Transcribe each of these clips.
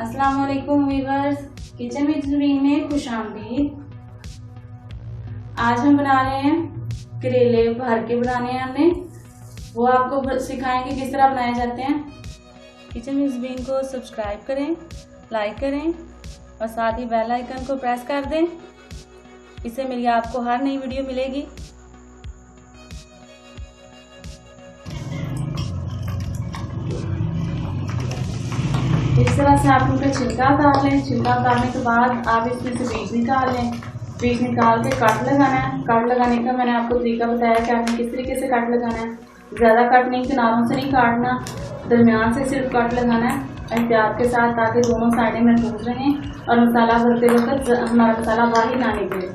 अस्सलाम वालेकुम viewers, kitchen with ज़ुरीन में खुशामदीद। आज हम बना रहे हैं करेले भर के बनाने हैं हमने, वो आपको सिखाएंगे किस तरह बनाए जाते हैं। किचन विद ज़ुरीन को सब्सक्राइब करें, लाइक करें और साथ ही बेल आइकन को प्रेस कर दें। इससे मेरी आपको हर नई वीडियो मिलेगी। इस तरह से आप उनका छिलका उतार लें। छिलका उतारने के बाद आप इसमें से बीज निकाल लें। बीज निकाल के कट लगाना है। कट लगाने का मैंने आपको तरीका बताया कि आपने किस तरीके से कट लगाना है। ज़्यादा कट नहीं, किनारों से नहीं काटना, दरमियान से सिर्फ कट लगाना है एहतियात के साथ, ताकि दोनों साइडें महफूज रहें और मसाला भरते वक्त हमारा मसाला बाहर ना निकले।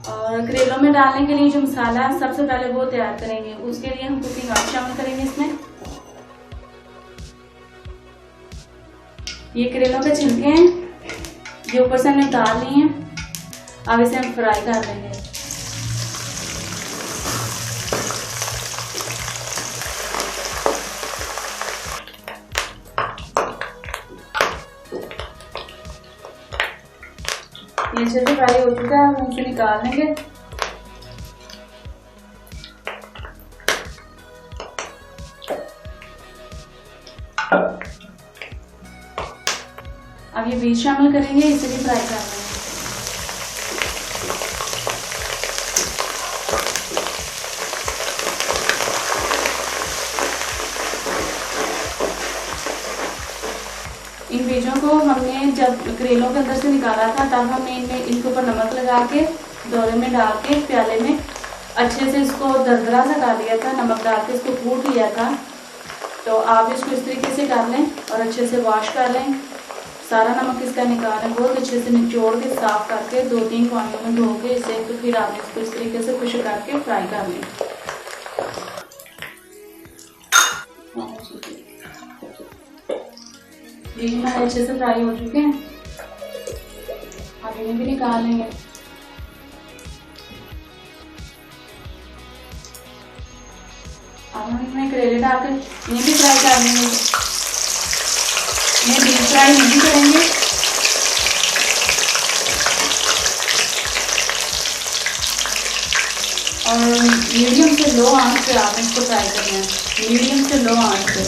और करेलों में डालने के लिए जो मसाला है सबसे पहले वो तैयार करेंगे। उसके लिए हम कुकिंग ऑयल शामिल करेंगे इसमें। ये करेलों के छिलके हैं, ये ऊपर से हमने उतार लिए हैं। अब इसे हम फ्राई कर लेंगे। ये छिलके फ्राई हो चुका है, हम इसे निकाल लेंगे। अब ये बीज शामिल करेंगे, इसे भी फ्राई कर लेंगे। इन बीजों को हमने जब करेलों के अंदर से निकाला था तब हमने इनके ऊपर नमक लगा के दौरे में डाल के प्याले में अच्छे से इसको दरदरा सा कर लिया था। नमक डाल के इसको कूट लिया था। तो आप इसको इस तरीके से कर लें और अच्छे से वॉश कर लें। सारा नमक इसका निकालें, बहुत अच्छे से निचोड़ के साफ करके 2-3 पानियों में धो के इसे, तो फिर आप इसको इस तरीके से खुश करके फ्राई कर लें। ये हमारे अच्छे से फ्राई हो चुके हैं। अब इन्हें भी निकाल लेंगे। अब हम इसमें करेले डालकर इन्हें भी फ्राई कर लेंगे। इन्हें डीप फ्राई नहीं करेंगे। और मीडियम से लो आंच पे आप इसको फ्राई करना है। मीडियम से लो आंच पे,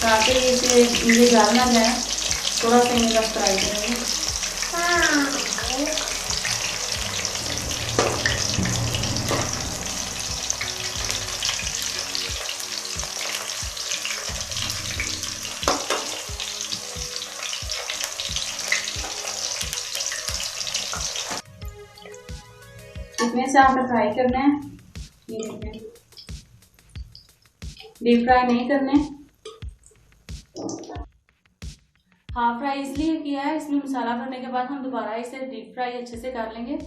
ताकि इसे जल ना जाए। थोड़ा सा इन्हें बस फ्राई करेंगे। इतने से आपने फ्राई करना है। ये देखें, डीप फ्राई नहीं करने। हाफ फ्राई इसलिए किया है, इसमें मसाला भरने के बाद हम दोबारा इसे डीप फ्राई अच्छे से कर लेंगे।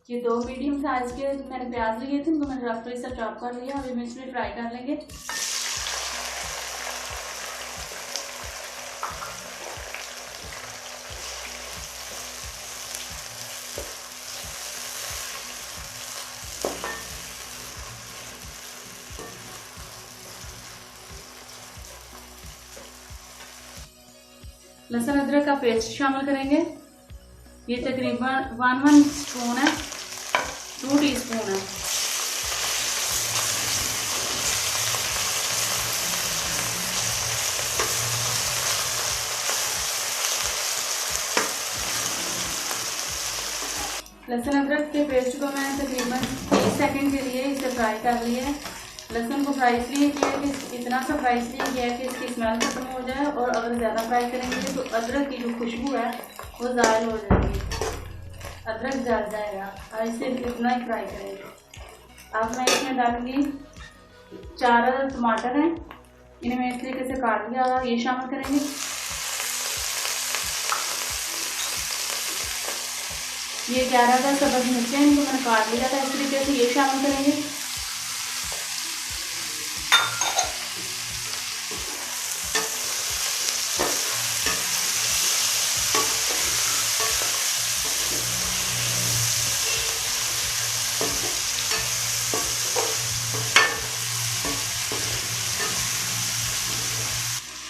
ये 2 मीडियम साइज के मैंने प्याज लिए थे, उनको मैंने रफली से चॉप कर लिया। अभी मिर्च भी फ्राई कर लेंगे। लहसुन अदरक का पेस्ट शामिल करेंगे। ये तकरीबन 1 स्पून है, 2 टीस्पून है। लहसुन अदरक के पेस्ट को मैंने तकरीबन 30 सेकंड के लिए इसे फ्राई कर लिया है। लहसुन को फ्राई इसलिए किया है कि इतना सा फ्राई इसलिए किया है कि इसकी स्मेल खत्म हो जाए, और अगर ज़्यादा फ्राई करेंगे तो अदरक की जो खुशबू है वो ज़ायल हो जाएगी, अदरक जल जाएगा, और इसे इतना ही फ्राई करेंगे। अब मैं इसमें डालूंगी 4 टमाटर हैं, इन्हें मैं इस तरीके से काट लिया हुआ, ये शामिल करेंगे। ये 11 सब्ज़ मिर्चें, इनको मैंने काट लिया था इस तरीके से, ये शामिल करेंगे।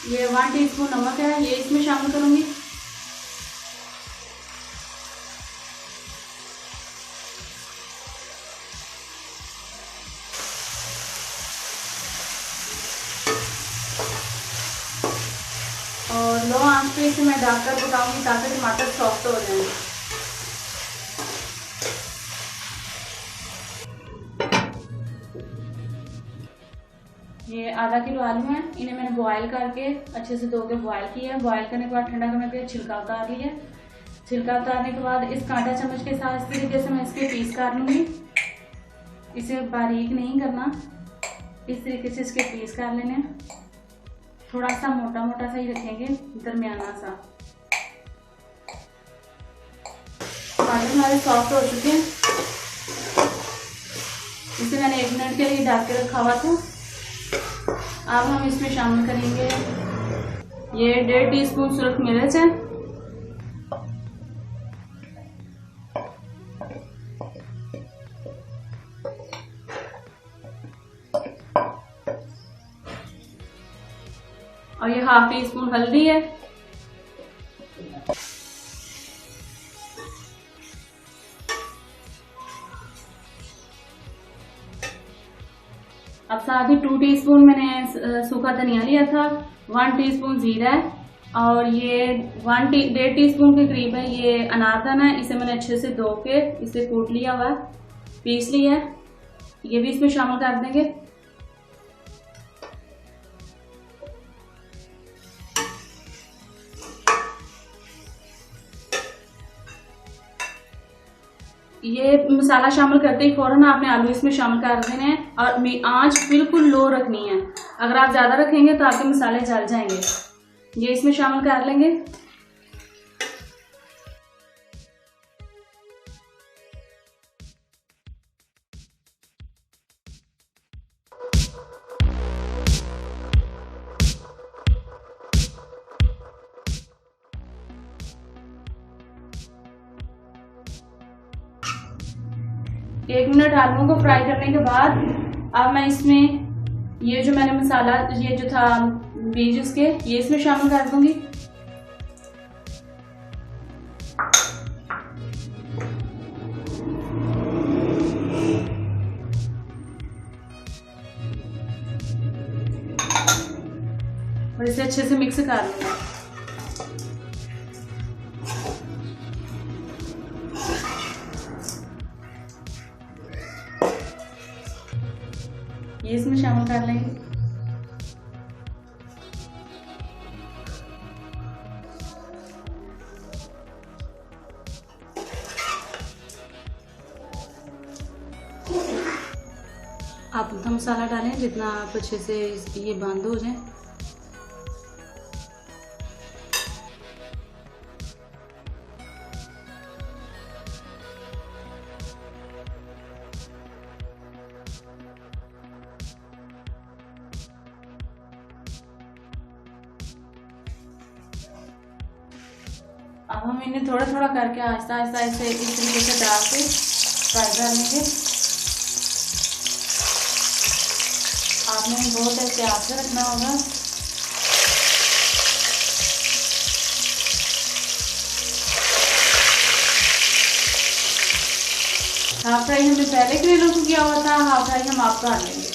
ये 1 टीस्पून नमक है, ये इसमें शामिल करूंगी। और लो आंच पे इसे मैं ढककर पकाऊंगी ताकि टमाटर सॉफ्ट हो जाए। ये आधा किलो आलू हैं, इन्हें मैंने बॉयल करके अच्छे से धो के बॉयल किया है। बॉयल करने के बाद ठंडा करने के बाद छिलका उतार लिया। छिलका उतारने के बाद इस कांटा चम्मच के साथ इस तरीके से मैं इसके पीस कर लूँगी। इसे बारीक नहीं करना, इस तरीके से इसके पीस कर लेने। थोड़ा सा मोटा मोटा सा ही रखेंगे, दरमियाना सा। टमाटर हमारे सॉफ्ट हो चुके हैं, इसे मैंने 1 मिनट के लिए ढक के रखा हुआ था। अब हम इसमें शामिल करेंगे ये 1.5 टीस्पून सुरख मिर्च है, और ये 1/2 टीस्पून हल्दी है। अब साथ ही 2 टीस्पून मैंने सूखा धनिया लिया था, 1 टीस्पून जीरा है, और ये 1.5 टीस्पून के करीब है ये अनारदाना है। इसे मैंने अच्छे से धो के इसे कूट लिया हुआ, पीस लिया है, ये भी इसमें शामिल कर देंगे। ये मसाला शामिल करते ही फौरन आपने आलू इसमें शामिल कर देने हैं, और आंच बिल्कुल लो रखनी है। अगर आप ज़्यादा रखेंगे तो आपके मसाले जल जाएंगे। ये इसमें शामिल कर लेंगे। एक मिनट आलूओं को फ्राई करने के बाद अब मैं इसमें ये जो मैंने मसाला ये जो था बीज उसके, ये इसमें शामिल कर दूंगी। और इसे अच्छे से मिक्स कर लूंगा। ये इसमें शामिल कर लेंगे। आप उतना मसाला डालें जितना आप अच्छे से ये बंद हो जाए। अब हम इन्हें थोड़ा थोड़ा करके आहिस्ता आहिस्ता इसे इस तरीके से डाल के फ्राई कर लेंगे। आपने बहुत एहतियात से रखना होगा। हाफ फ्राई हमने पहले करेलों को किया हुआ था, हाफ फ्राई हम आप कर लेंगे।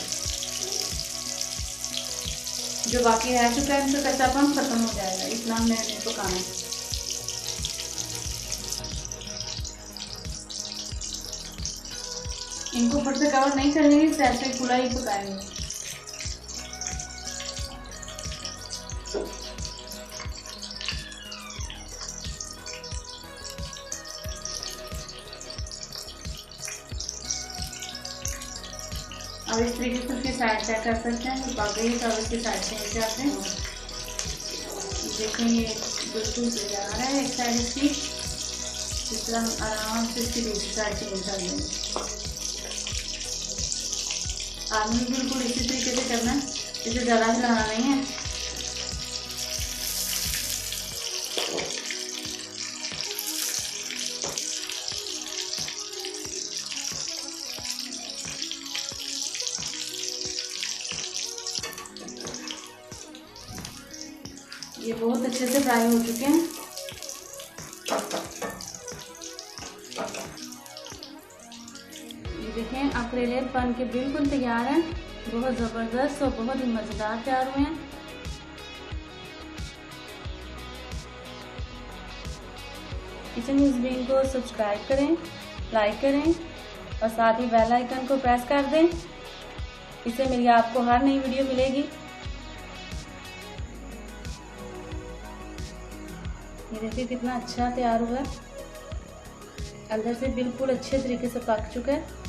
जो बाकी रह चुका है इनका कच्चापन खत्म हो जाएगा, इतना हमने पकाना है। इनको ऊपर से कवर नहीं करेंगे, सैड पे खुला ही पकाएंगे। अब इस तरीके से उसकी साइड चेक कर सकते हैं, तो पक गई तो अब इसकी साइड चेंज करते हैं। देखें ये बिल्कुल तैयार है एक साइड इसकी। इस तरह हम आराम से इसकी दूसरी साइड चेंज कर लेंगे। आपने बिल्कुल इसी तरीके से करना है, इसे ज़्यादा हिलाना नहीं है। ये बहुत अच्छे से फ्राई हो चुके हैं। ये देखें अब करेले बन के बिल्कुल तैयार हैं। बहुत ज़बरदस्त और बहुत ही मज़ेदार तैयार हुए हैं। किचन विद बीन को सब्सक्राइब करें, लाइक करें और साथ ही बेल आइकन को प्रेस कर दें। इससे मेरी आपको हर नई वीडियो मिलेगी। ये देखिए कितना अच्छा तैयार हुआ है, अंदर से बिल्कुल अच्छे तरीके से पक चुका है।